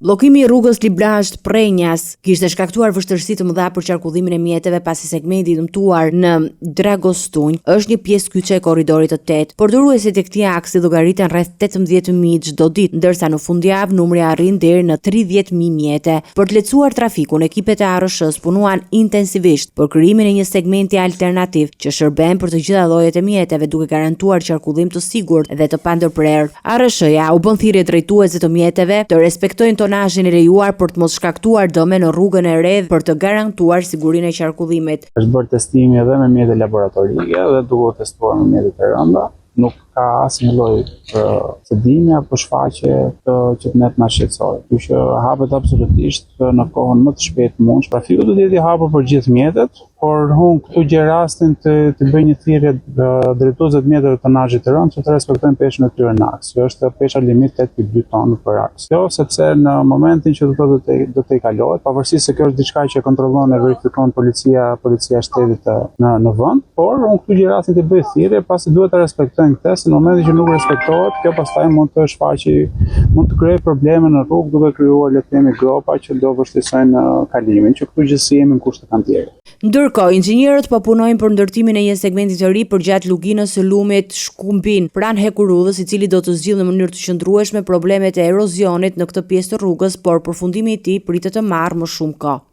Bllokimi i rrugës Librazh-Prenjas kishte shkaktuar vështirësi të mëdha për qarkullimin e mjeteve pasi segmenti i dëmtuar në Dragostunj është një pjesë kyçe e korridorit të 8. Përdoruesit e këtij aksi llogariten rreth 18.000 çdo ditë, ndërsa në fundjavë numri arrin deri në 30.000 mjete. Për të lehtësuar trafikun, ekipet e ARSH-s punuan intensivisht për krijimin e një segmenti alternativ që shërben për të gjitha llojet e mjeteve, duke garantuar qarkullim të sigurt dhe të pandërprer. ARSH-ja u bën thirrje drejtuesve të mjeteve të respektojnë tonazhin e lejuar për të mos shkaktuar dëme në rrugën e re për të garantuar sigurinë e qarkullimit. Është bërë testimi edhe me mjete laboratorike dhe duhet testuar me mjetet e rënda. Nuk ka asnjë lloj cedimi apo shfaqje që të na shqetësoj. Kështu që hapet absolutisht në kohën më të shpejtë mund. Trafiku do të jetë i hapur për gjithë mjetet, por unë këtu gjej rastin të bëj një thirrje drejtuesve të mjeteve tonazhit të rënd që të respektojnë peshën e tyre në aks. Kjo është pesha limit 8.2 tonë për aks. Jo, sepse në momentin që do të kalohet, pavarësisht se kjo është diçka që kontrollon e verifikon policia e shtetit në vend, por unë këtu gjej rastin të bëj thirrje pasi duhet të respektojnë këtë, se në momentin që nuk respektohet, kjo pastaj mund të shfaqë, mund të krijojë probleme në rrugë duke krijuar le të themi gropa që do vështirësojnë kalimin, që këtu gjithsesi jemi në kushte kantiere. Ndërkohë, inxhinierët po punojnë për ndërtimin e një segmenti të ri përgjatë luginës së lumit Shkumbin, pranë hekurudhës, i cili do të zgjidhë në mënyrë të qëndrueshme problemet e erozionit në këtë pjesë të rrugës, por përfundimi i tij pritet të marrë më shumë kohë.